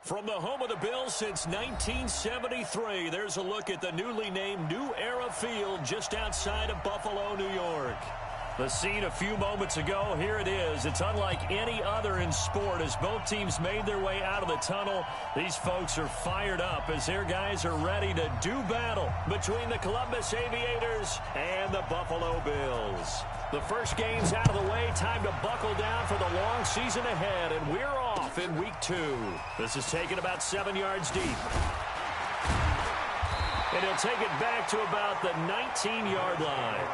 From the home of the Bills since 1973, there's a look at the newly named New Era Field just outside of Buffalo, New York. The scene a few moments ago, here it is. It's unlike any other in sport as both teams made their way out of the tunnel. These folks are fired up as their guys are ready to do battle between the Columbus Aviators and the Buffalo Bills. The first game's out of the way. Time to buckle down for the long season ahead, and we're off in week 2. This is taken about 7 yards deep. And he'll take it back to about the 19-yard line.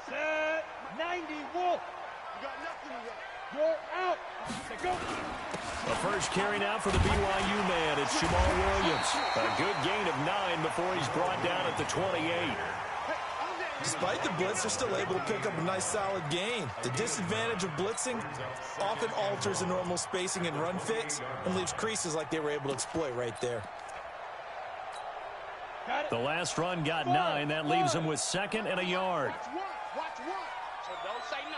Set 90, Wolf. You got nothing to run. You're out. Go. The first carry now for the BYU man. It's Jamal Williams. A good gain of 9 before he's brought down at the 28. Despite the blitz, they're still able to pick up a nice solid gain. The disadvantage of blitzing often alters the normal spacing and run fits and leaves creases like they were able to exploit right there. The last run got 9. That leaves him with 2nd and a yard. Watch one. So don't say nothing.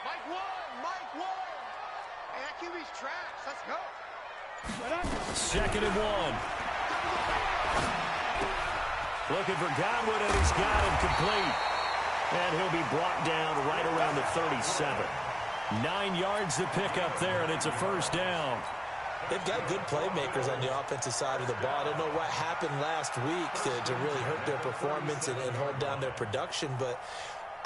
Mike one. Hey, that QB's trash. Let's go. 2nd and 1. Looking for Godwin, and he's got him complete. And he'll be brought down right around the 37. 9 yards to pick up there, and it's a first down. They've got good playmakers on the offensive side of the ball. I don't know what happened last week to really hurt their performance and hold down their production, but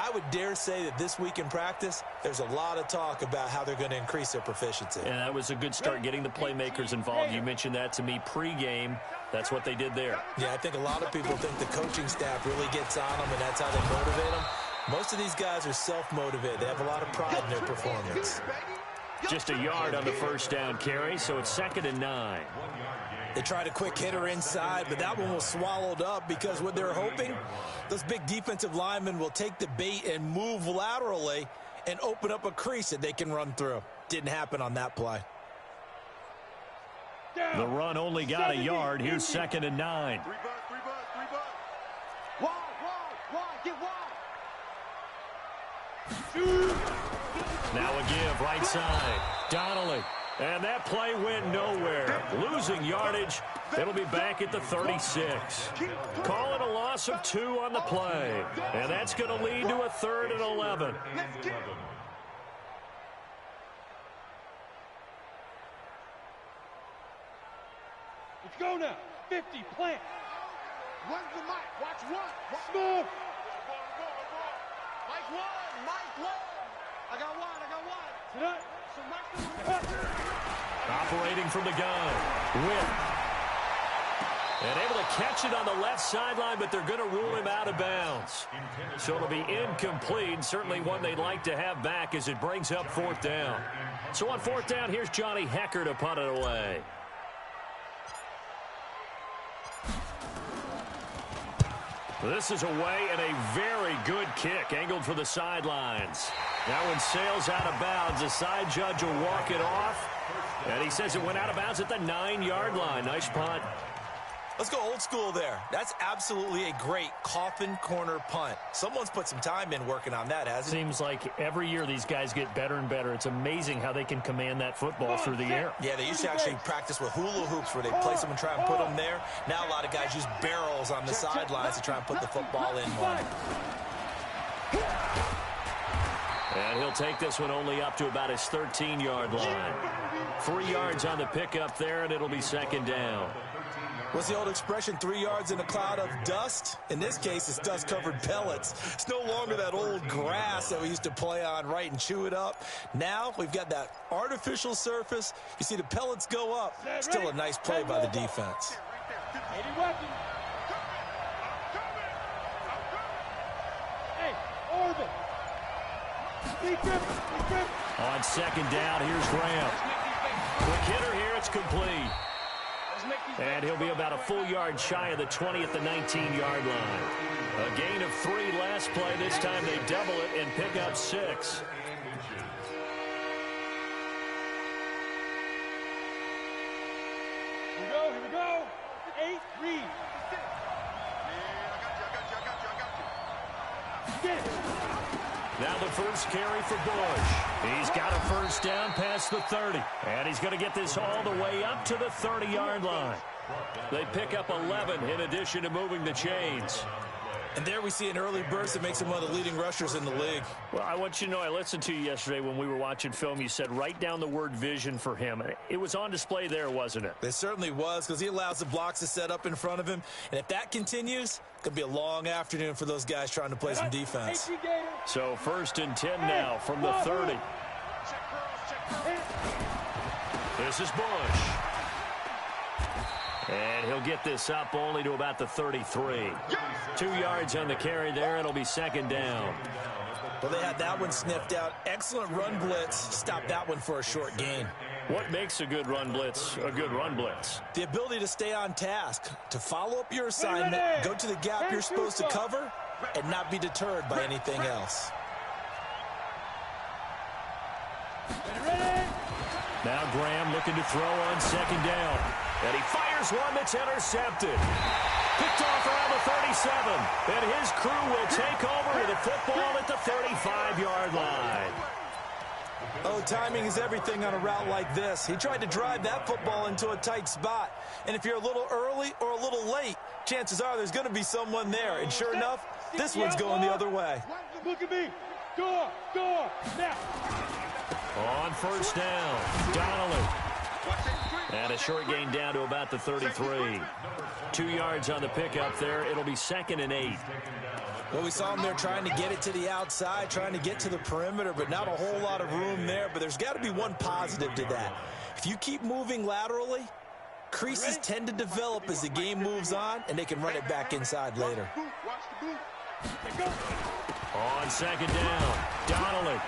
I would dare say that this week in practice, there's a lot of talk about how they're going to increase their proficiency. And that was a good start, getting the playmakers involved. You mentioned that to me pregame. That's what they did there. Yeah, I think a lot of people think the coaching staff really gets on them, and that's how they motivate them. Most of these guys are self-motivated. They have a lot of pride in their performance. Just a yard on the first down carry, so it's 2nd and 9. They tried a quick hitter inside, but that one was swallowed up because what they're hoping, those big defensive linemen will take the bait and move laterally and open up a crease that they can run through. Didn't happen on that play. The run only got a yard. Here's 2nd and 9. Wide, get wide. Now a give, right side. Donnelly. And that play went nowhere. Losing yardage. It'll be back at the 36. Call it a loss of 2 on the play. And that's going to lead to a 3rd and 11. Let's go now. 50, plant. Run for Mike. Watch one. Move. Mike one. I got one. Tonight. Operating from the gun. Witt. And able to catch it on the left sideline, but they're going to rule him out of bounds. So it'll be incomplete. Certainly one they'd like to have back as it brings up 4th down. So on 4th down, here's Johnny Hecker to punt it away. This is away, and a very good kick angled for the sidelines. That one sails out of bounds. The side judge will walk it off. And he says it went out of bounds at the 9-yard line. Nice punt. Let's go old school there. That's absolutely a great coffin corner punt. Someone's put some time in working on that, hasn't it? Seems like every year these guys get better and better. It's amazing how they can command that football through the air. Yeah, they used to actually practice with hula hoops where they place them and try and put them there. Now a lot of guys use barrels on the sidelines to try and put the football in one. And he'll take this one only up to about his 13-yard line. 3 yards on the pickup there, and it'll be 2nd down. What's the old expression, 3 yards in a cloud of dust? In this case, it's dust-covered pellets. It's no longer that old grass that we used to play on, right, and chew it up. Now we've got that artificial surface. You see the pellets go up. Still a nice play by the defense. Hey, Orban. On 2nd down, here's Graham. Quick hitter here, it's complete. And he'll be about a full yard shy of the 20 at the 19-yard line. A gain of 3 last play. This time they double it and pick up 6. Here we go. 8, read. Now the first carry for Bush. He's got a first down past the 30. And he's going to get this all the way up to the 30-yard line. They pick up 11 in addition to moving the chains. And there we see an early burst that makes him one of the leading rushers in the league. Well, I want you to know, I listened to you yesterday when we were watching film. You said write down the word vision for him. It was on display there, wasn't it? It certainly was, because he allows the blocks to set up in front of him. And if that continues, it could be a long afternoon for those guys trying to play some defense. So 1st and 10 now from the 30. This is Bush. And he'll get this up only to about the 33. 2 yards on the carry there. It'll be 2nd down. Well, they had that one sniffed out. Excellent run blitz. Stop that one for a short gain. What makes a good run blitz a good run blitz? The ability to stay on task, to follow up your assignment, go to the gap you're supposed to cover, and not be deterred by anything else. Now Graham looking to throw on 2nd down. And he fires one that's intercepted. Picked off around the 37. And his crew will take over with the football at the 35-yard line. Oh, timing is everything on a route like this. He tried to drive that football into a tight spot. And if you're a little early or a little late, chances are there's going to be someone there. And sure enough, this one's going the other way. Look at me. Go, now. On 1st down, Donnelly. And a short gain down to about the 33. 2 yards on the pickup there. It'll be 2nd and 8. Well, we saw him there trying to get it to the outside, trying to get to the perimeter, but not a whole lot of room there. But there's got to be one positive to that. If you keep moving laterally, creases tend to develop as the game moves on, and they can run it back inside later. On 2nd down, Donnelly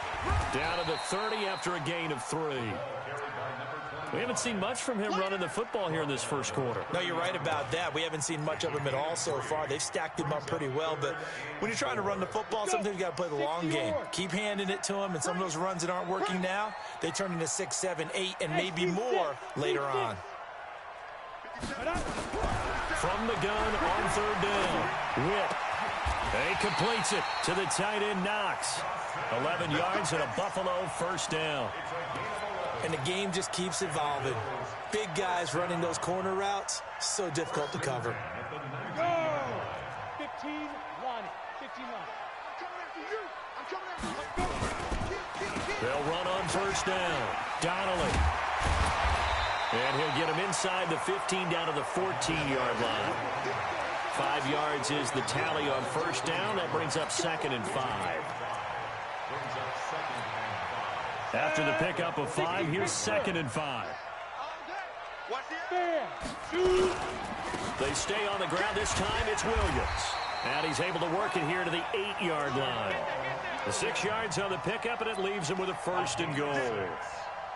down to the 30 after a gain of 3. We haven't seen much from him running the football here in this first quarter. No, you're right about that. We haven't seen much of him at all so far. They've stacked him up pretty well, but when you're trying to run the football, sometimes you got to play the long game. Keep handing it to him, and some of those runs that aren't working now, they turn into 6, 7, 8, and maybe more later on. From the gun on 3rd down, Whip. He completes it to the tight end, Knox. 11 yards and a Buffalo 1st down. And the game just keeps evolving. Big guys running those corner routes, so difficult to cover. Go! 15 line. 15 line. They'll run on 1st down. Donnelly. And he'll get him inside the 15 down to the 14-yard line. 5 yards is the tally on 1st down. That brings up 2nd and 5. After the pickup of 5, here's 2nd and 5. They stay on the ground. This time it's Williams. And he's able to work it here to the 8-yard line. The 6 yards on the pickup, and it leaves him with a 1st and goal.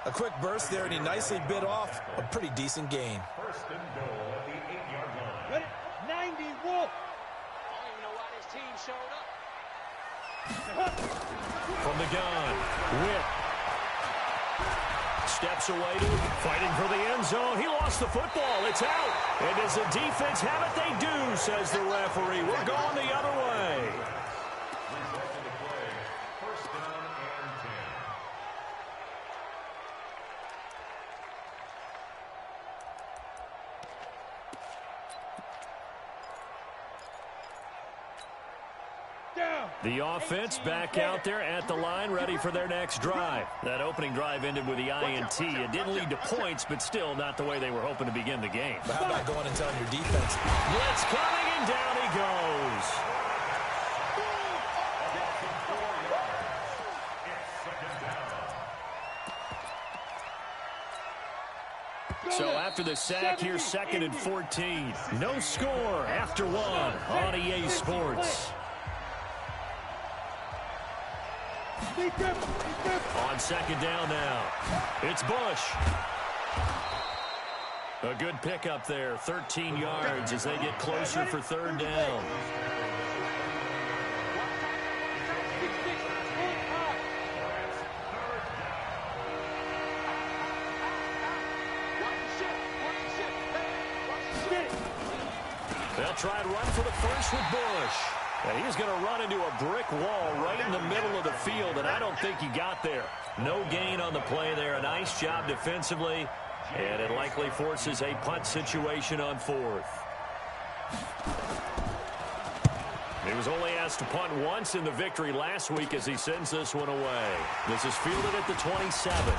A quick burst there, and he nicely bit off a pretty decent gain. 1st and goal at the 8-yard line. Ready? 90, Wolf. I don't even know why this team showed up. From the gun, Whip. Steps away to fighting for the end zone. He lost the football. It's out. And does the defense have it? They do, says the referee. We're going the other way. The offense back out there at the line, ready for their next drive. That opening drive ended with the INT. It didn't lead to points, but still not the way they were hoping to begin the game. But how about going and telling your defense? Blitz coming, and down he goes. So after the sack, here's 2nd and 14. No score after 1 on EA Sports. On 2nd down now, it's Bush. A good pickup there, 13 yards as they get closer for 3rd down. They'll try and run for the first with Bush. And he's going to run into a brick wall right in the middle of the field, and I don't think he got there. No gain on the play there. A nice job defensively, and it likely forces a punt situation on fourth. He was only asked to punt once in the victory last week as he sends this one away. This is fielded at the 27.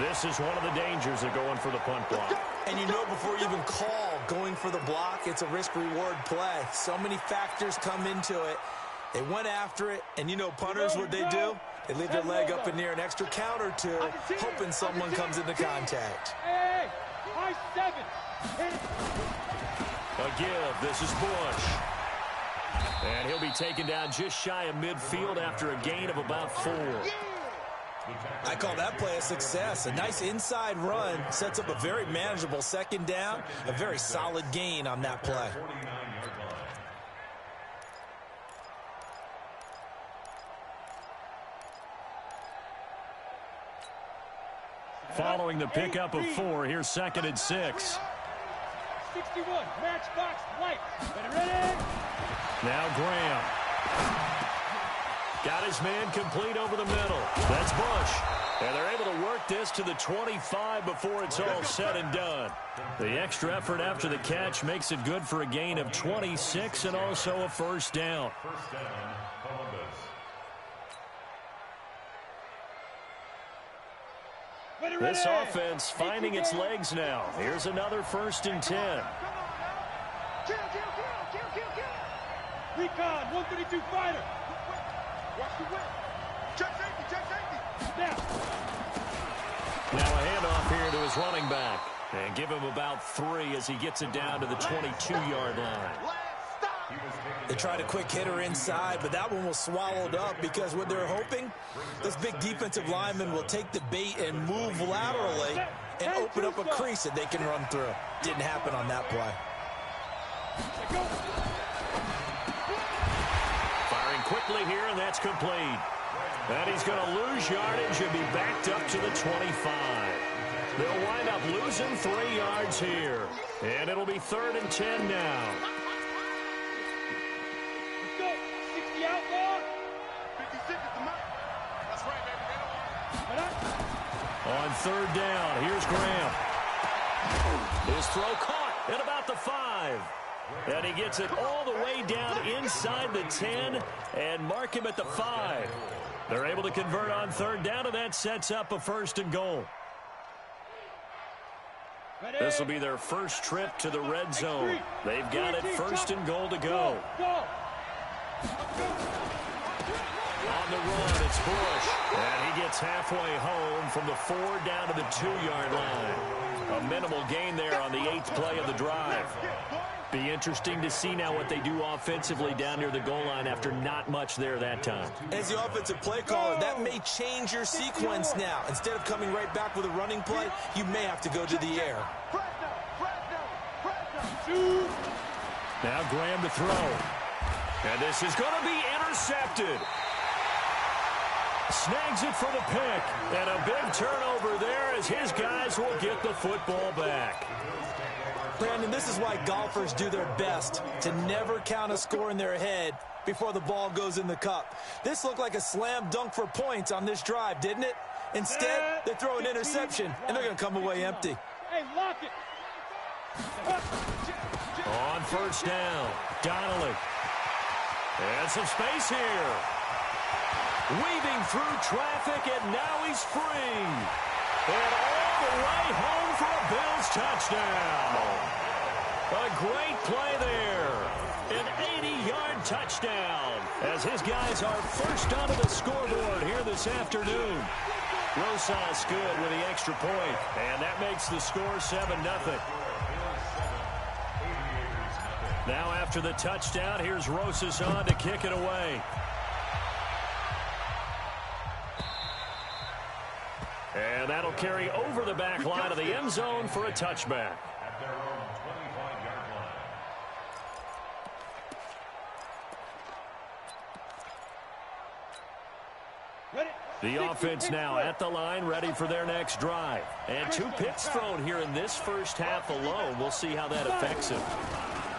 This is one of the dangers of going for the punt block. And you know before you even call going for the block, it's a risk-reward play. So many factors come into it. They went after it, and you know punters, what they do? They leave their leg up in near an extra count or two, hoping someone comes into contact. Hey, high 7. A give. This is Bush. And he'll be taken down just shy of midfield after a gain of about 4. I call that play a success. A nice inside run sets up a very manageable second down. A very solid gain on that play. Following the pickup of 4, here's 2nd and 6. 61, matchbox, light. Ready? Now Graham. Got his man complete over the middle. That's Bush. And they're able to work this to the 25 before it's all said and done. The extra effort after the catch makes it good for a gain of 26 and also a first down. This offense finding its legs now. Here's another 1st and 10. Recon, 132 fighter. Watch the whip. Check safety. Now a handoff here to his running back. And give him about 3 as he gets it down to the 22-yard line. They tried a quick hitter inside, but that one was swallowed up because what they're hoping, this big defensive lineman will take the bait and move laterally and open up a crease that they can run through. Didn't happen on that play. Firing quickly here, and that's complete. And he's going to lose yardage and be backed up to the 25. They'll wind up losing 3 yards here. And it'll be 3rd and 10 now. Let's go. 60 outlaw. 56 is the mark. That's right, baby. On 3rd down, here's Graham. His throw caught at about the 5. And he gets it all the way down inside the 10 and mark him at the 5. They're able to convert on 3rd down, and that sets up a 1st and goal. This will be their first trip to the red zone. They've got it 1st and goal to go. On the run, it's Bush. And he gets halfway home from the 4 down to the 2-yard line. A minimal gain there on the 8th play of the drive. Be interesting to see now what they do offensively down near the goal line after not much there that time. As the offensive play caller, that may change your sequence now. Instead of coming right back with a running play, you may have to go to the air. Now Graham to throw. And this is going to be intercepted. Snags it for the pick. And a big turnover there as his guys will get the football back. Brandon, this is why golfers do their best to never count a score in their head before the ball goes in the cup. This looked like a slam dunk for points on this drive, didn't it? Instead, they throw an interception, and they're going to come away empty. Hey, lock it. On 1st down, Donnelly. And some space here. Weaving through traffic, and now he's free. And all the way home for a Bills touchdown. A great play there. An 80-yard touchdown as his guys are first onto the scoreboard here this afternoon. Rosas good with the extra point, and that makes the score 7-0. Now after the touchdown, here's Rosas on to kick it away. And that'll carry over the back line of the end zone for a touchback. At their own 25-yard line. The offense now at the line, ready for their next drive. And 2 picks thrown here in this first half alone. We'll see how that affects him.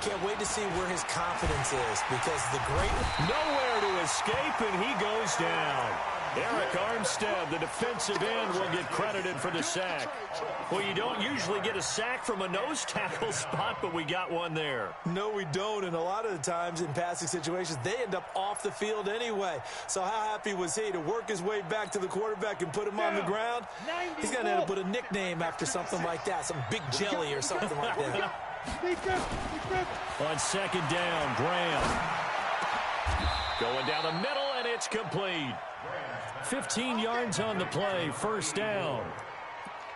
Can't wait to see where his confidence is, because the great... Nowhere to escape, and he goes down. Eric Armstead, the defensive end, will get credited for the sack. Well, you don't usually get a sack from a nose tackle spot, but we got one there. No, we don't, and a lot of the times in passing situations, they end up off the field anyway. So how happy was he to work his way back to the quarterback and put him on the ground? He's going to end up with a nickname after something like that, some Big Jelly or something like that. On second down, Graham. Going down the middle, and it's complete. 15 yards on the play, first down.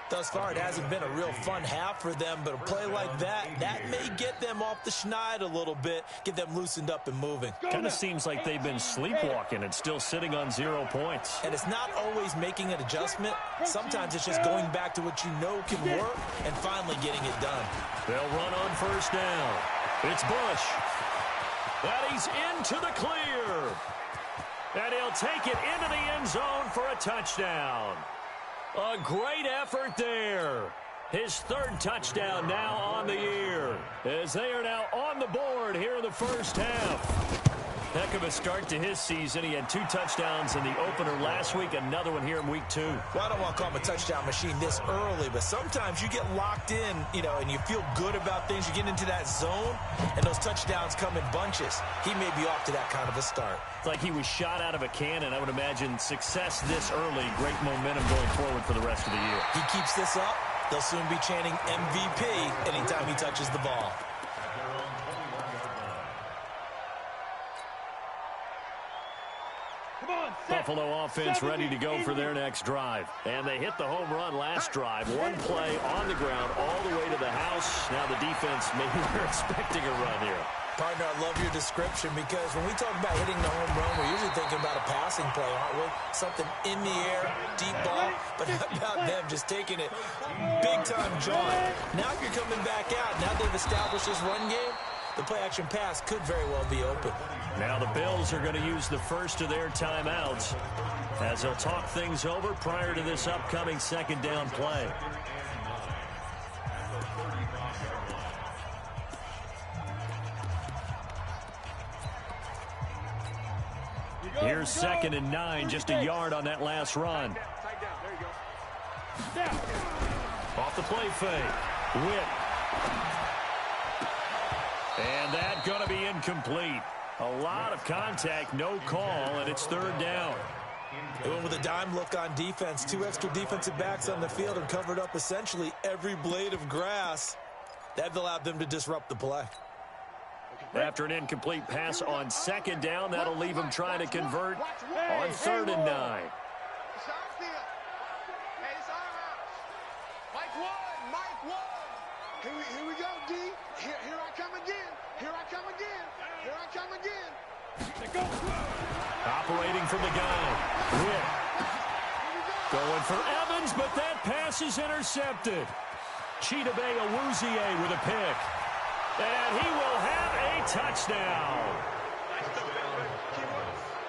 Thus far, it hasn't been a real fun half for them, but a play like that may get them off the schneid a little bit, get them loosened up and moving. Kind of seems like they've been sleepwalking and still sitting on 0 points. And it's not always making an adjustment. Sometimes it's just going back to what you know can work and finally getting it done. They'll run on first down. It's Bush. And he's into the clear. And he'll take it into the end zone for a touchdown. A great effort there. His 3rd touchdown now on the year, as they are now on the board here in the first half. Heck of a start to his season. He had 2 touchdowns in the opener last week, another one here in week 2. Well, I don't want to call him a touchdown machine this early, but sometimes you get locked in, and you feel good about things. You get into that zone, and those touchdowns come in bunches. He may be off to that kind of a start. It's like he was shot out of a cannon. I would imagine success this early, great momentum going forward for the rest of the year. He keeps this up, they'll soon be chanting MVP anytime he touches the ball. Buffalo offense ready to go for their next drive. And they hit the home run last drive. 1 play on the ground all the way to the house. Now the defense, maybe they're expecting a run here. Partner, I love your description, because when we talk about hitting the home run, we're usually thinking about a passing play, aren't we? Something in the air, deep ball. But how about them just taking it big-time jaunt? Now you're coming back out. Now they've established this run game. The play-action pass could very well be open. Now the Bills are going to use the first of their timeouts as they'll talk things over prior to this upcoming 2nd down play. Here's 2nd and 9, just a yard on that last run. Off the play fake. Witt. And that's going to be incomplete. A lot of contact, no call, and it's 3rd down. They went with a dime look on defense. 2 extra defensive backs on the field and covered up essentially every blade of grass. That allowed them to disrupt the play. After an incomplete pass on 2nd down, that'll leave them trying to convert on 3rd and 9. It's our field. Hey, it's our house. Mike 1, Mike 1. Here we go, D. Here I come again. Here I come again. Here I come again. Operating from the gun. Witt. Going for Evans, but that pass is intercepted. Chidobe Awuzie with a pick. And he will have a touchdown.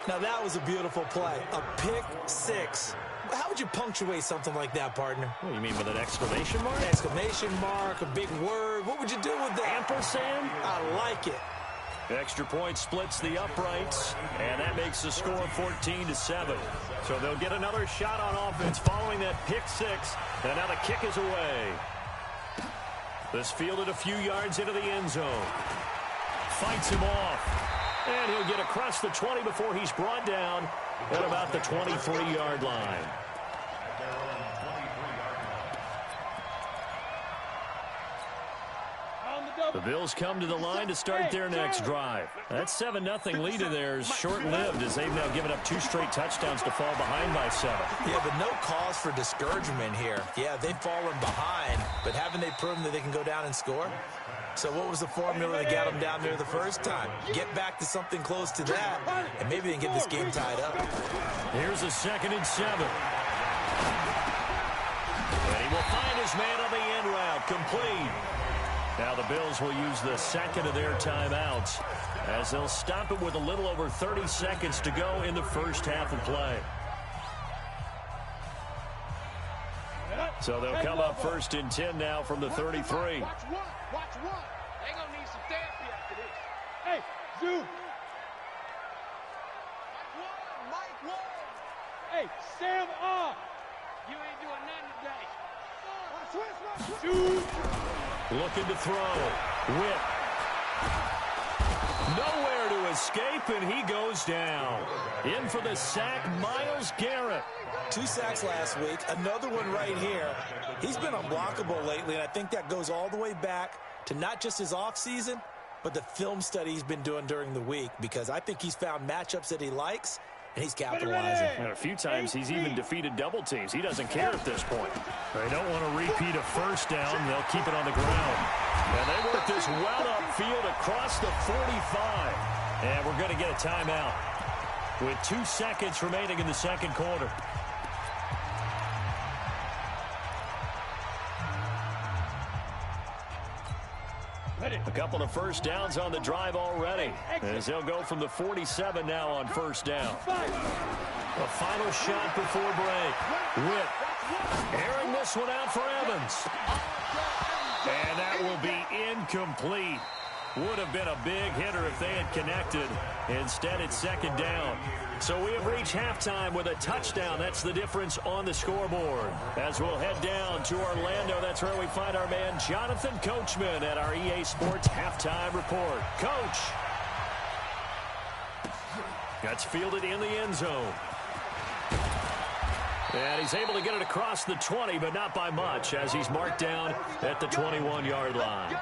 Now that was a beautiful play. A pick 6. How would you punctuate something like that, partner? What do you mean, with an exclamation mark? Exclamation mark, a big word. What would you do with that? Ampersand? I like it. Extra point splits the uprights, and that makes the score 14-7. So they'll get another shot on offense following that pick 6, and now the kick is away. This fielded a few yards into the end zone. Fights him off, and he'll get across the 20 before he's brought down at about the 23-yard line. The Bills come to the line to start their next drive. That 7-0 lead of theirs short-lived, as they've now given up 2 straight touchdowns to fall behind by 7. Yeah, but no cause for discouragement here. Yeah, they've fallen behind, but haven't they proven that they can go down and score? So what was the formula that got them down there the first time? Get back to something close to that, and maybe they can get this game tied up. Here's a 2nd and 7. And he will find his man on the end route, complete. Now the Bills will use the 2nd of their timeouts as they'll stop it with a little over 30 seconds to go in the first half of play. So they'll come up 1st and 10 now from the 33. Watch one. Watch one. They're going to need some therapy after this. Hey, zoom. Mike one. Hey, Sam off. You ain't doing nothing today. Shoot. Looking to throw. Whip. Nowhere to escape, and he goes down. In for the sack, Myles Garrett. 2 sacks last week, another one right here. He's been unblockable lately, and I think that goes all the way back to not just his offseason, but the film study he's been doing during the week, because I think he's found matchups that he likes, and he's capitalizing. And a few times he's even defeated double teams. He doesn't care at this point. They don't want to repeat a first down. They'll keep it on the ground. And they work this well upfield across the 45. And we're going to get a timeout with 2 seconds remaining in the second quarter. A couple of first downs on the drive already, as they'll go from the 47 now on first down. A final shot before break. Whip airing this one out for Evans. And that will be incomplete. Would have been a big hitter if they had connected. Instead, it's second down. So we have reached halftime with a touchdown. That's the difference on the scoreboard. As we'll head down to Orlando, that's where we find our man Jonathan Coachman at our EA Sports Halftime Report. Coach. That's fielded in the end zone. And he's able to get it across the 20, but not by much, as he's marked down at the 21-yard line.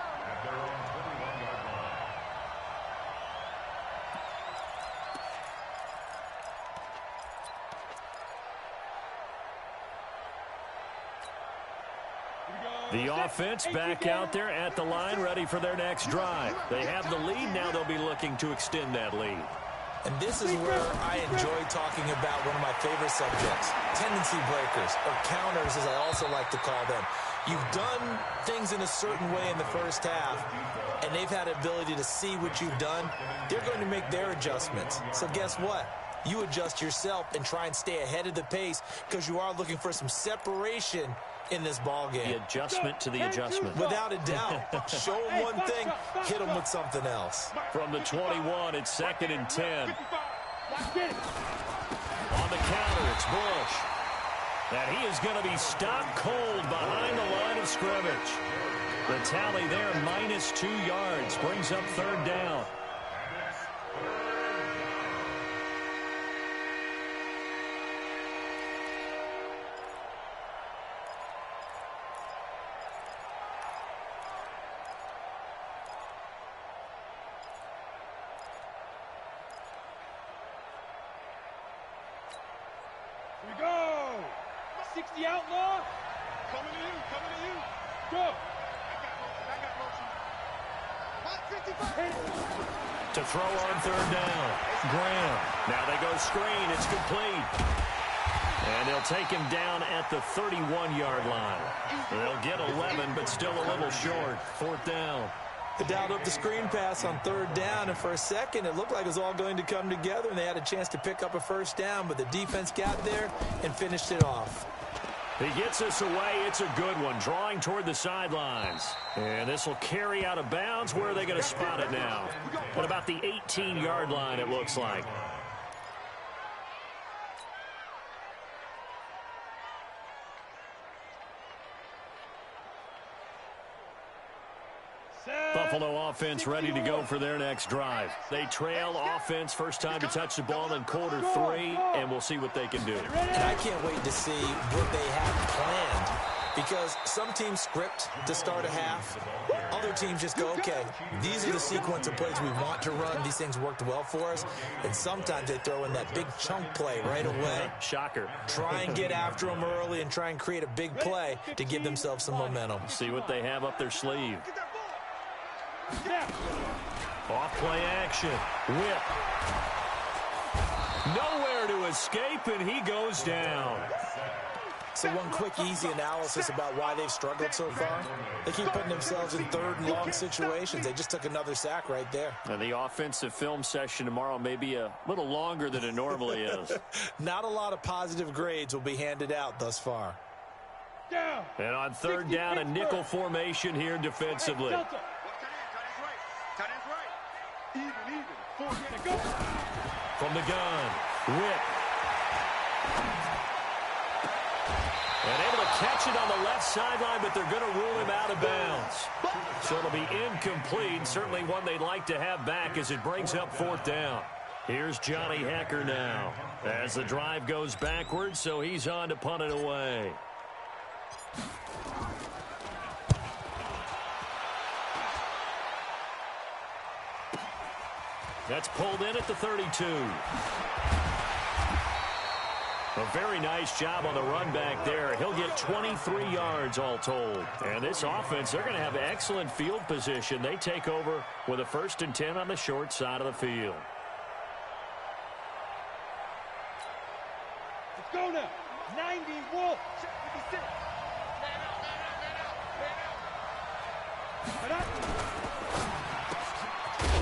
The offense back out there at the line, ready for their next drive. They have the lead. Now they'll be looking to extend that lead. And this is where I enjoy talking about one of my favorite subjects, tendency breakers, or counters as I also like to call them. You've done things in a certain way in the first half, and they've had the ability to see what you've done. They're going to make their adjustments. So guess what? You adjust yourself and try and stay ahead of the pace, because you are looking for some separation in this ball game. The adjustment to the adjustment. Without a doubt. Show them one thing, hit them with something else. From the 21, it's 2nd and 10. On the counter, it's Bush. And he is going to be stopped cold behind the line of scrimmage. The tally there, -2 yards, brings up 3rd down. Here we go. 60 outlaw. Coming to you. Coming to you. Go. I got motion. 55. To throw on 3rd down. Graham. Now they go screen. It's complete. And they'll take him down at the 31-yard line. They'll get 11, but still a little short. 4th down. They dialed up the screen pass on 3rd down, and for a second it looked like it was all going to come together, and they had a chance to pick up a first down, but the defense got there and finished it off. He gets us away. It's a good one, drawing toward the sidelines. And this will carry out of bounds. Where are they going to spot it now? At about the 18-yard line, it looks like. Buffalo offense ready to go for their next drive. They trail offense, first time to touch the ball in quarter 3, and we'll see what they can do. And I can't wait to see what they have planned, because some teams script to start a half. Other teams just go, okay, these are the sequence of plays we want to run. These things worked well for us. And sometimes they throw in that big chunk play right away. Shocker. Try and get after them early and try and create a big play to give themselves some momentum. See what they have up their sleeve. Off play action. Whip. Nowhere to escape, and he goes down. So one quick, easy analysis about why they've struggled so far. They keep putting themselves in 3rd and long situations. They just took another sack right there. And the offensive film session tomorrow may be a little longer than it normally is. Not a lot of positive grades will be handed out thus far. And on third down, a nickel formation here defensively. Tight end's right. Even. From the gun, Witt. And able to catch it on the left sideline, but they're going to rule him out of bounds. So it'll be incomplete. Certainly one they'd like to have back as it brings up fourth down. Here's Johnny Hecker now as the drive goes backwards, so he's on to punt it away. That's pulled in at the 32. A very nice job on the run back there. He'll get 23 yards all told. And this offense, they're going to have excellent field position. They take over with a 1st and 10 on the short side of the field. Let's go now. 90 Wolf.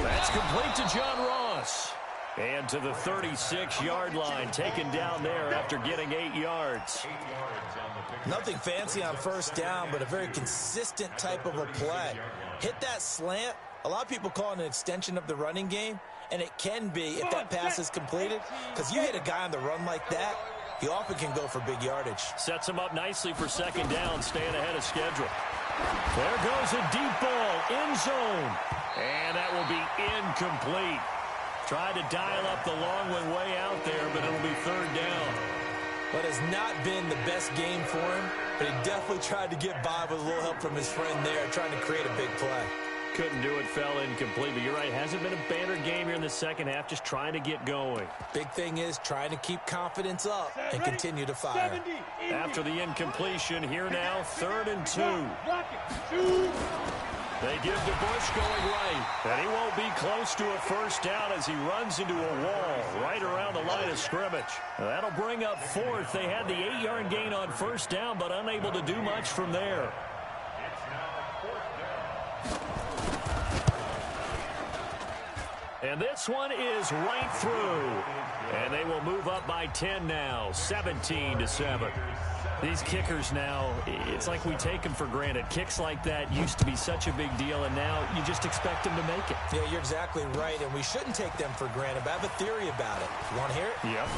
That's complete to John Ross. And to the 36-yard line, taken down there after getting 8 yards. Nothing fancy on first down, but a very consistent type of a play. Hit that slant. A lot of people call it an extension of the running game, and it can be if that pass is completed, because you hit a guy on the run like that, he often can go for big yardage. Sets him up nicely for second down, staying ahead of schedule. There goes a deep ball, end zone. And that will be incomplete. Tried to dial up the long one way out there, but it'll be third down. But it's not been the best game for him, but he definitely tried to get by with a little help from his friend there, trying to create a big play. Couldn't do it, fell incomplete. But you're right, hasn't been a banner game here in the second half, just trying to get going. Big thing is trying to keep confidence up and continue to fire. After the incompletion, here now, 3rd and 2. They give to Bush going right. And he won't be close to a first down as he runs into a wall right around the line of scrimmage. That'll bring up 4th. They had the 8-yard gain on first down, but unable to do much from there. And this one is right through. And they will move up by 10 now, 17-7. These kickers now, it's like we take them for granted. Kicks like that used to be such a big deal, and now you just expect them to make it. Yeah, you're exactly right, and we shouldn't take them for granted. But I have a theory about it. You want to hear it? Yep.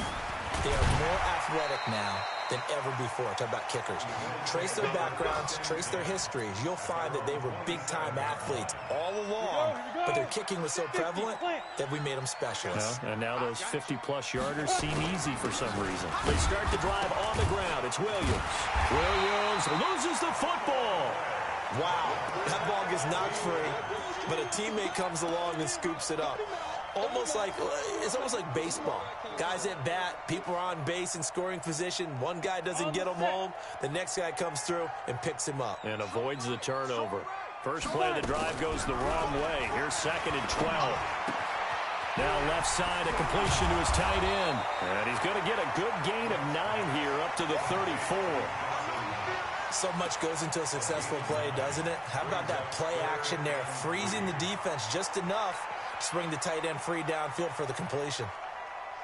They are more athletic now than ever before. Talk about kickers. Trace their backgrounds, trace their histories. You'll find that they were big-time athletes all along, but their kicking was so prevalent that we made them specialists. And now those 50-plus yarders seem easy for some reason. They start the drive on the ground. It's Williams. Williams loses the football. Wow, that ball gets knocked free, but a teammate comes along and scoops it up. It's almost like baseball. Guys at bat, people are on base in scoring position. One guy doesn't get him home. The next guy comes through and picks him up. And avoids the turnover. First play of the drive goes the wrong way. Here's 2nd and 12. Now left side, a completion to his tight end. And he's going to get a good gain of 9 here up to the 34. So much goes into a successful play, doesn't it? How about that play action there? Freezing the defense just enough to bring the tight end free downfield for the completion.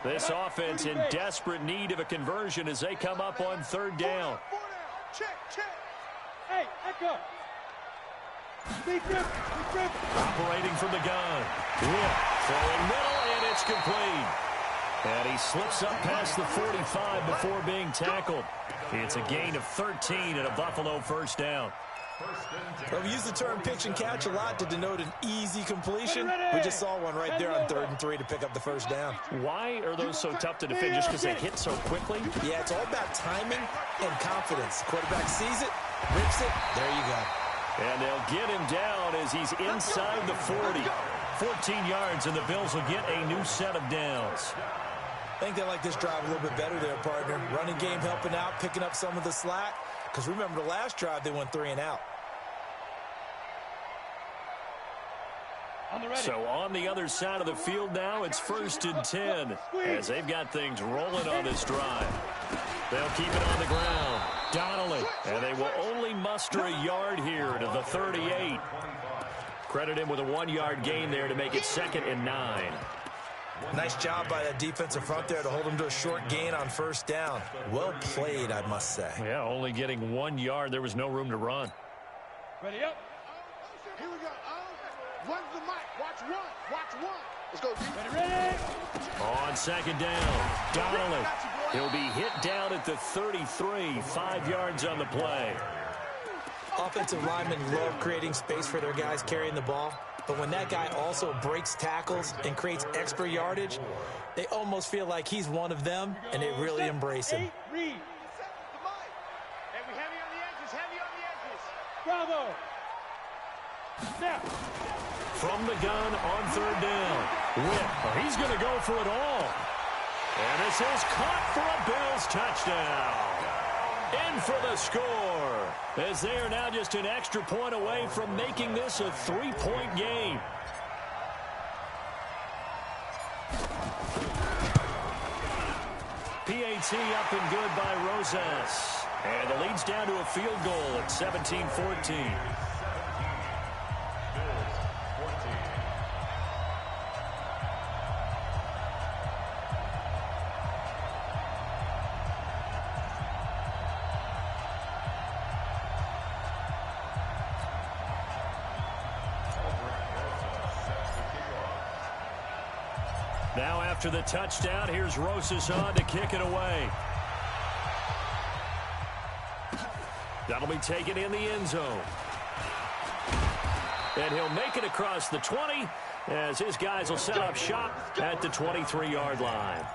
This offense in desperate need of a conversion as they come up on 3rd down. Check. Hey, Echo. Operating from the gun. Throwing middle, and it's complete. And he slips up past the 45 before being tackled. It's a gain of 13 and a Buffalo first down. Well, we use the term pitch and catch a lot to denote an easy completion. We just saw one right there on 3rd and 3 to pick up the first down. Why are those so tough to defend? Just because they hit so quickly? Yeah, it's all about timing and confidence. Quarterback sees it, rips it, there you go. And they'll get him down as he's inside the 40. 14 yards, and the Bills will get a new set of downs. I think they like this drive a little bit better there, partner. Running game helping out, picking up some of the slack. Because remember, the last drive, they went 3 and out. So on the other side of the field now, it's 1st and 10 as they've got things rolling on this drive. They'll keep it on the ground. Donnelly, and they will only muster a yard here to the 38. Credit him with a 1-yard gain there to make it 2nd and 9. Nice job by that defensive front there to hold him to a short gain on first down. Well played, I must say. Yeah, only getting 1 yard. There was no room to run. Ready up. Here we go. Run the mic. Watch one. Watch one. Let's go. Ready. On second down, Donnelly. He'll be hit down at the 33, 5 yards on the play. Offensive linemen love creating space for their guys carrying the ball. But when that guy also breaks tackles and creates extra yardage, they almost feel like he's one of them, and they really embrace him. Bravo. Snap. From the gun on third down. Whip. He's going to go for it all. And this is caught for a Bills touchdown. In for the score, as they are now just an extra point away from making this a 3-point game. PAT up and good by Rosas. And the lead's down to a field goal at 17-14. Now after the touchdown, here's Rosas on to kick it away. That'll be taken in the end zone. And he'll make it across the 20 as his guys will set up shop at the 23-yard line.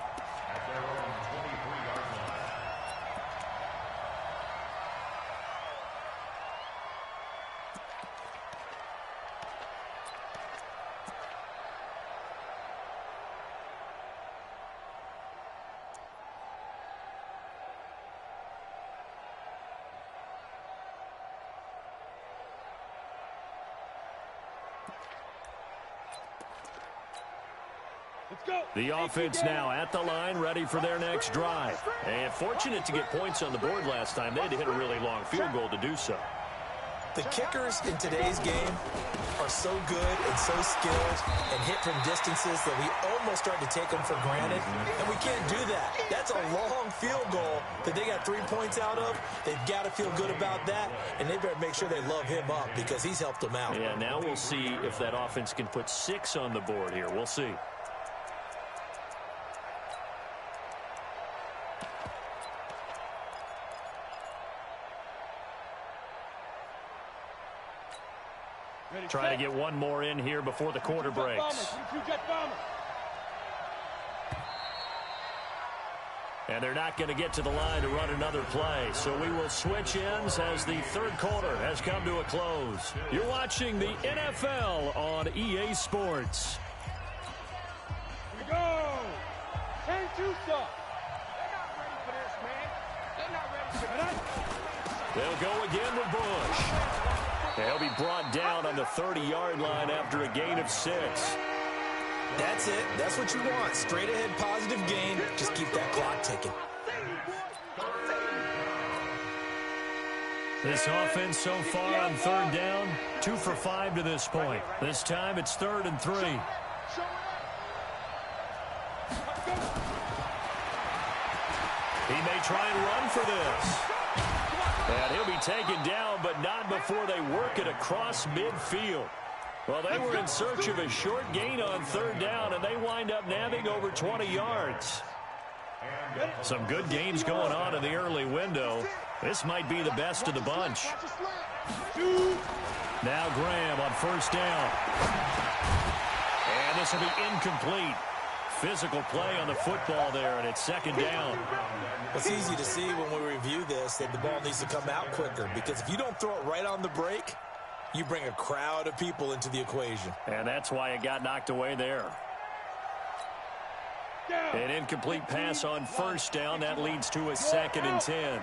The offense now at the line, ready for their next drive. And fortunate to get points on the board last time. They had to hit a really long field goal to do so. The kickers in today's game are so good and so skilled and hit from distances that we almost start to take them for granted. And we can't do that. That's a long field goal that they got 3 points out of. They've got to feel good about that, and they better make sure they love him up because he's helped them out. Yeah, now we'll see if that offense can put 6 on the board here. We'll see. Trying to get one more in here before the quarter breaks. And they're not going to get to the line to run another play. So we will switch ends as the third quarter has come to a close. You're watching the NFL on EA Sports. Here we go. 10-2 stuff. They're not ready for this, man. They're not ready for this. They'll go again with Bush. He'll be brought down on the 30-yard line after a gain of 6. That's it. That's what you want. Straight ahead positive gain. Just keep that clock ticking. This offense so far on third down, 2 for 5 to this point. This time it's 3rd and 3. He may try and run for this. And he'll be taken down, but not before they work it across midfield. Well, they were in search of a short gain on third down, and they wind up nabbing over 20 yards. Some good games going on in the early window. This might be the best of the bunch. Now Graham on first down. And this will be incomplete. Physical play on the football there, and it's 2nd down. It's easy to see when we review this that the ball needs to come out quicker, because if you don't throw it right on the break, you bring a crowd of people into the equation. And that's why it got knocked away there. An incomplete pass on first down. That leads to a 2nd and 10.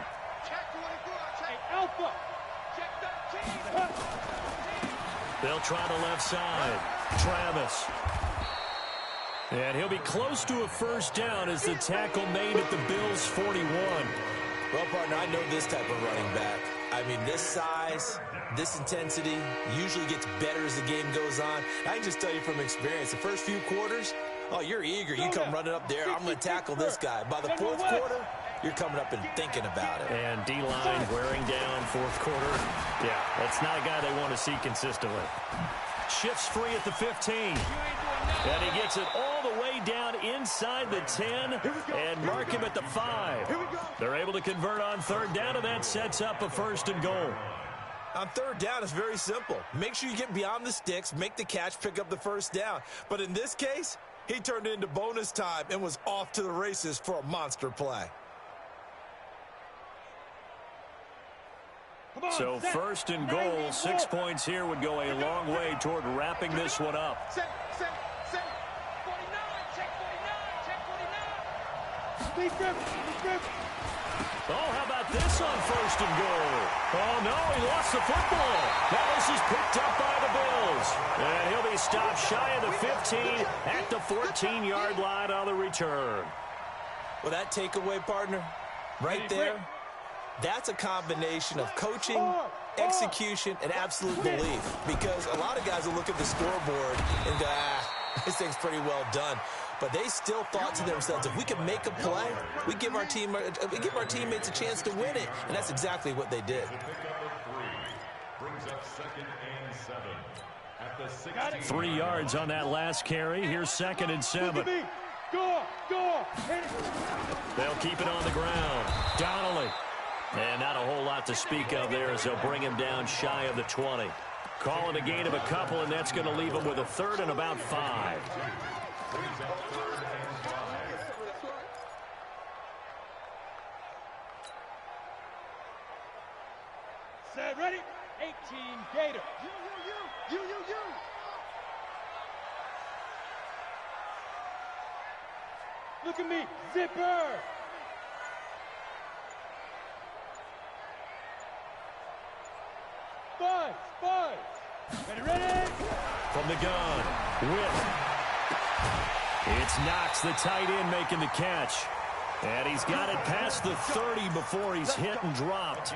They'll try the left side. Travis. And he'll be close to a first down as the tackle made at the Bills' 41. Well, partner, I know this type of running back. I mean, this size, this intensity usually gets better as the game goes on. I can just tell you from experience, the first few quarters, Oh, you're eager. You come running up there. I'm going to tackle this guy. By the fourth quarter, you're coming up and thinking about it. And D-line wearing down fourth quarter. Yeah, that's not a guy they want to see consistently. Shifts free at the 15. And he gets it all the way down inside the 10 and mark him at the 5. They're able to convert on third down, and that sets up a 1st and goal. On third down, it's very simple. Make sure you get beyond the sticks, make the catch, pick up the 1st down. But in this case, he turned it into bonus time and was off to the races for a monster play. So 1st and goal, 6 points here would go a long way toward wrapping this one up. Set. 49, check 49. Oh, how about this on 1st and goal? Oh, no, he lost the football. Now this is picked up by the Bills. And he'll be stopped shy of the 15 at the 14-yard line on the return. Well, that takeaway, partner, right there, that's a combination of coaching, execution, and absolute belief. Because a lot of guys will look at the scoreboard and go, this thing's pretty well done. But they still thought to themselves, if we can make a play, we give our teammates a chance to win it. And that's exactly what they did. Brings up 2nd and 7 at the 16. 3 yards on that last carry. Here's 2nd and 7. Go. They'll keep it on the ground. Donnelly. And not a whole lot to speak of there as they'll bring him down shy of the 20. Calling a gain of a couple, and that's going to leave him with a 3rd and about 5. Set, ready? 18, Gator. You. Look at me, zipper. Buzz. Ready? From the gun, Whip. It's Knox, the tight end, making the catch. And he's got it past the 30 before he's hit and dropped.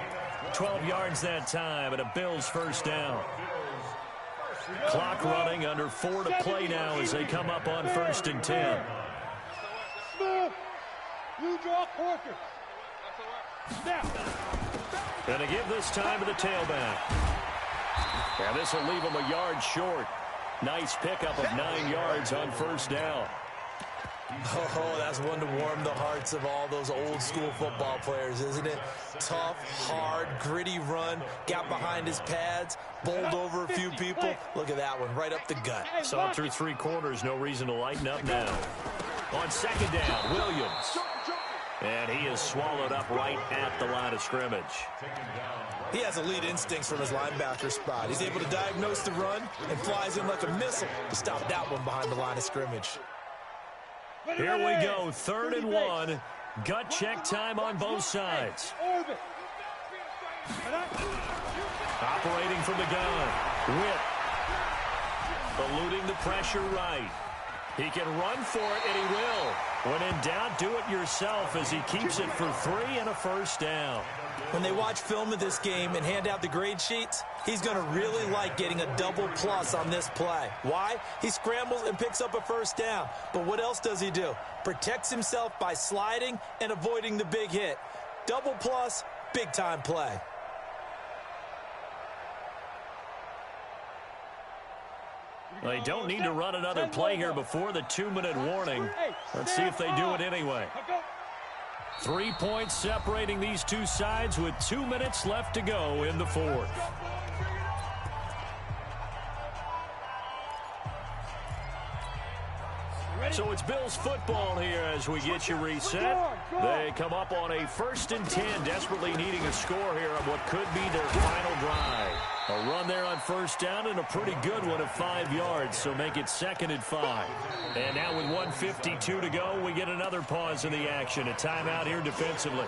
12 yards that time, and a Bills 1st down. Clock running, under 4 to play now as they come up on 1st and 10. Smooth. You draw quarter. Now. Gonna give this time to the tailback. And this will leave him a yard short. Nice pickup of 9 yards on 1st down. Oh, that's one to warm the hearts of all those old school football players, isn't it? Tough, hard, gritty run, got behind his pads, bowled over a few people. Look at that one, right up the gut. Saw it through 3 quarters, no reason to lighten up now. On 2nd down, Williams. And he is swallowed up right at the line of scrimmage. He has elite instincts from his linebacker spot. He's able to diagnose the run and flies in like a missile to stop that one behind the line of scrimmage. Here we go, 3rd and 1. Gut check time on both sides. Operating from the gun. Whip. Eluding the pressure right. He can run for it, and he will. When in doubt, do it yourself as he keeps it for 3 and a 1st down. When they watch film of this game and hand out the grade sheets, he's going to really like getting a double plus on this play. Why? He scrambles and picks up a 1st down. But what else does he do? Protects himself by sliding and avoiding the big hit. Double plus, big-time play. They don't need to run another play here before the 2-minute warning. Let's see if they do it anyway. 3 points separating these two sides with 2 minutes left to go in the 4th. So it's Bills football here as we get you reset. They come up on a 1st and 10, desperately needing a score here on what could be their final drive. A run there on 1st down and a pretty good one of 5 yards, so make it 2nd and 5. And now with 1:52 to go, we get another pause in the action. A timeout here defensively.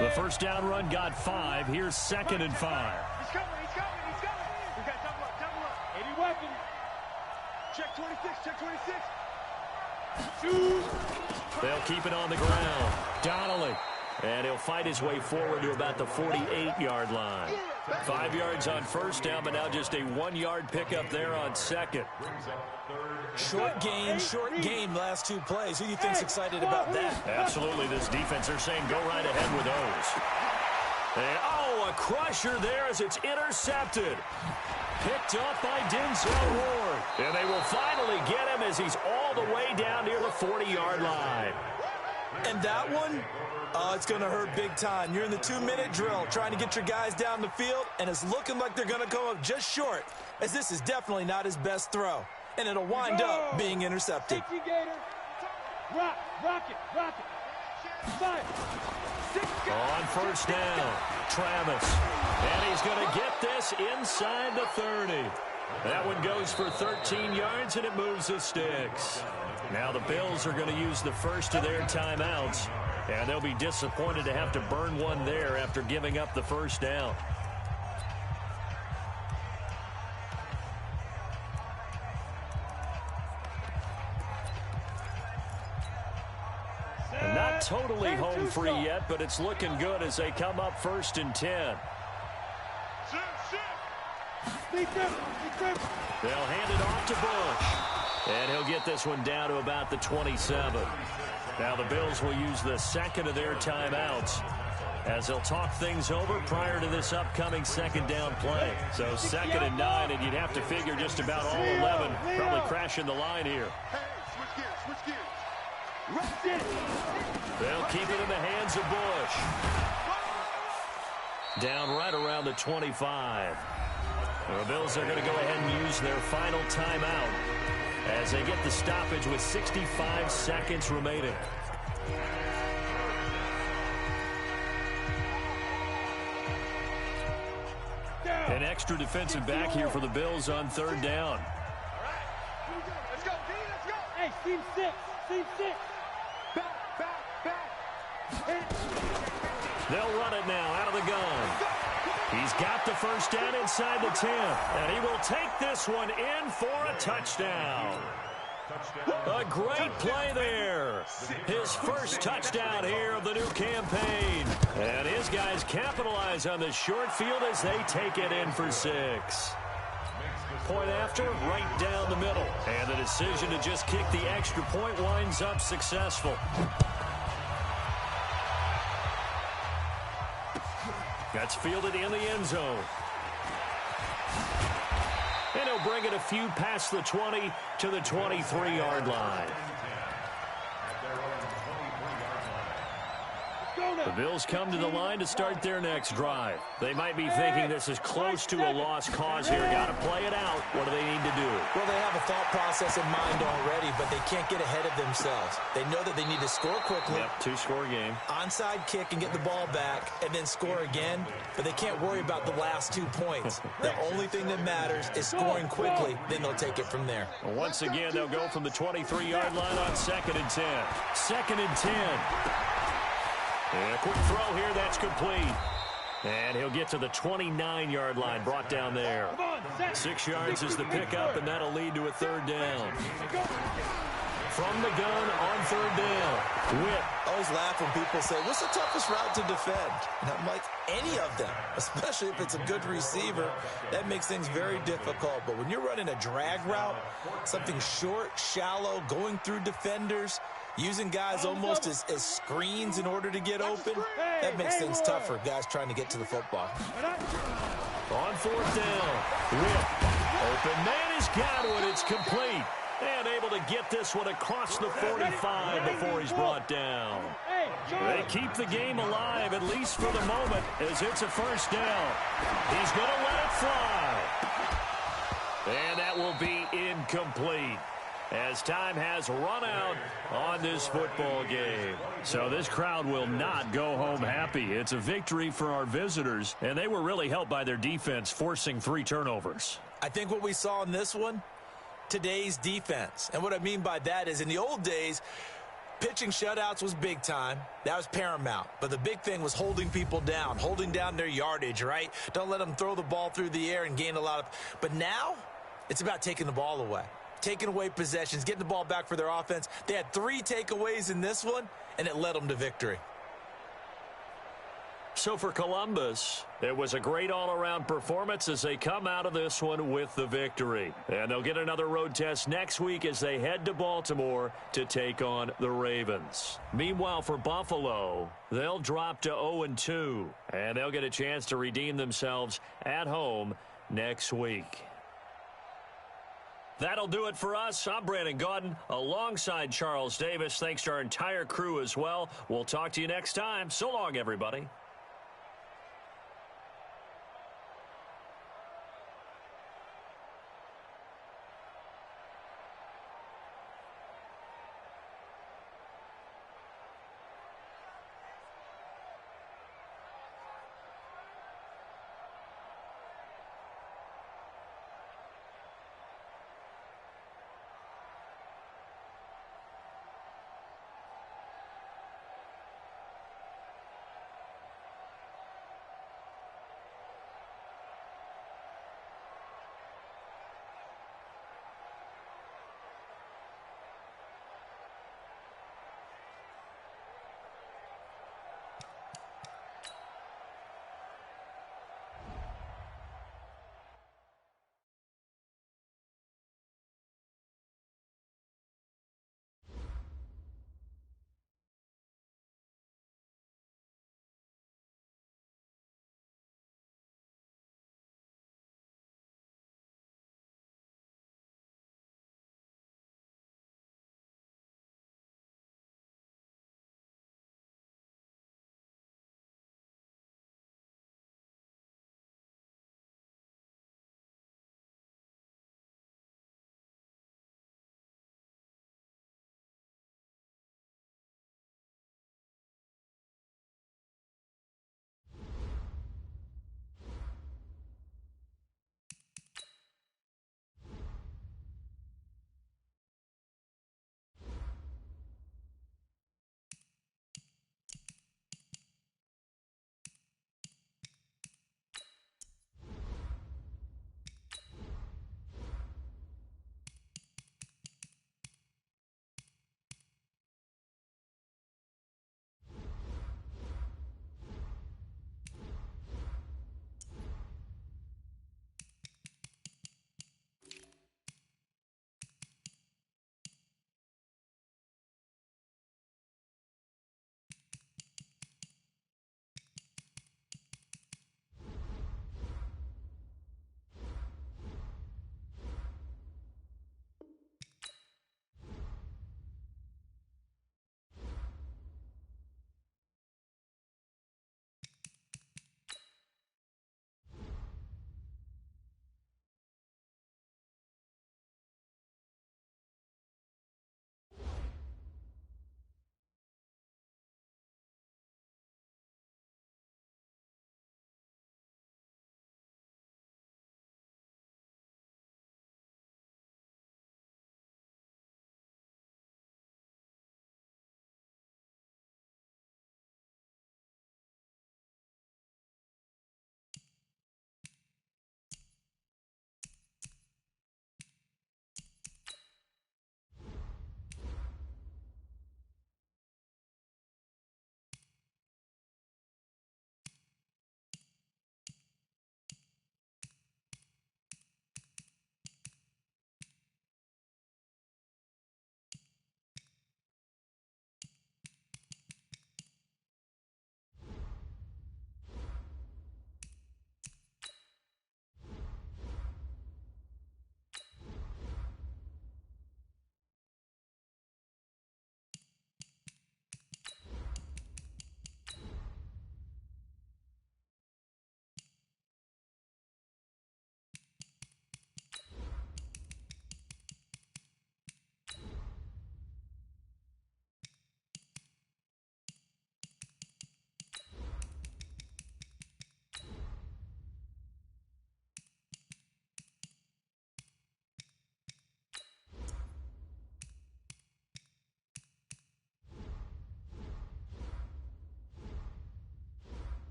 The 1st down run got 5. Here's 2nd and 5. He's coming. We got double up. 80 weapons. Check 26. Shoot. They'll keep it on the ground. Donnelly. And he'll fight his way forward to about the 48-yard line. 5 yards on first down, but now just a 1-yard pickup there on second. Short game, last 2 plays. Who do you think's excited about that? Absolutely, this defense, they're saying go right ahead with those. And, a crusher there as it's intercepted. Picked up by Denzel Ward. And they will finally get him as he's all the way down near the 40-yard line. And that one, it's going to hurt big time. You're in the 2-minute drill trying to get your guys down the field, and it's looking like they're going to come up just short, as this is definitely not his best throw. And it'll wind up being intercepted. Rock it. 5, 6, on first down, Travis. And he's going to get this inside the 30. That one goes for 13 yards, and it moves the sticks. Now the Bills are going to use the first of their timeouts, and they'll be disappointed to have to burn one there after giving up the first down. Not totally home free yet, but it's looking good as they come up 1st and 10. They'll hand it off to Bush. And he'll get this one down to about the 27. Now the Bills will use the second of their timeouts as they'll talk things over prior to this upcoming second down play. So 2nd and 9, and you'd have to figure just about all 11 probably crashing the line here. Switch gears. They'll keep it in the hands of Bush. Down right around the 25. The Bills are going to go ahead and use their final timeout as they get the stoppage with 65 seconds remaining. An extra defensive back here for the Bills on 3rd down. Let's go, D, let's go. Hey, team 6. Back. They'll run it now out of the gun. He's got the first down inside the 10, and he will take this one in for a touchdown. A great play there. His first touchdown here of the new campaign. And his guys capitalize on the short field as they take it in for 6. Point after, right down the middle. And the decision to just kick the extra point winds up successful. That's fielded in the end zone. And he'll bring it a few past the 20 to the 23-yard line. The Bills come to the line to start their next drive. They might be thinking this is close to a lost cause here. Got to play it out. What do they need to do? Well, they have a thought process in mind already, but they can't get ahead of themselves. They know that they need to score quickly. Yep, 2-score game. Onside kick and get the ball back and then score again, but they can't worry about the last 2 points. The only thing that matters is scoring quickly, then they'll take it from there. Well, once again, they'll go from the 23-yard line on 2nd and 10. 2nd and 10. And a quick throw here, that's complete. And he'll get to the 29-yard line, brought down there. 6 yards is the pickup, and that'll lead to a 3rd down. From the gun on 3rd down. Whip. I always laugh when people say, what's the toughest route to defend? And I'm like, any of them, especially if it's a good receiver. That makes things very difficult. But when you're running a drag route, something short, shallow, going through defenders, using guys almost as screens in order to get open, that makes things tough for guys trying to get to the football. On 4th down. Whip. Open man has got it. It's complete. And able to get this one across the 45 before he's brought down. They keep the game alive, at least for the moment, as it's a 1st down. He's going to let it fly. And that will be incomplete, as time has run out on this football game. So this crowd will not go home happy. It's a victory for our visitors, and they were really helped by their defense forcing 3 turnovers. I think what we saw in this one, today's defense. And what I mean by that is in the old days, pitching shutouts was big time. That was paramount. But the big thing was holding people down, holding down their yardage, right? Don't let them throw the ball through the air and gain a lot of... But now, it's about taking the ball away. Taking away possessions, getting the ball back for their offense. They had 3 takeaways in this one, and it led them to victory. so for Columbus, it was a great all-around performance as they come out of this one with the victory. And they'll get another road test next week as they head to Baltimore to take on the Ravens. Meanwhile, for Buffalo, they'll drop to 0-2, and they'll get a chance to redeem themselves at home next week. That'll do it for us. I'm Brandon Gaudin alongside Charles Davis. Thanks to our entire crew as well. We'll talk to you next time. So long, everybody.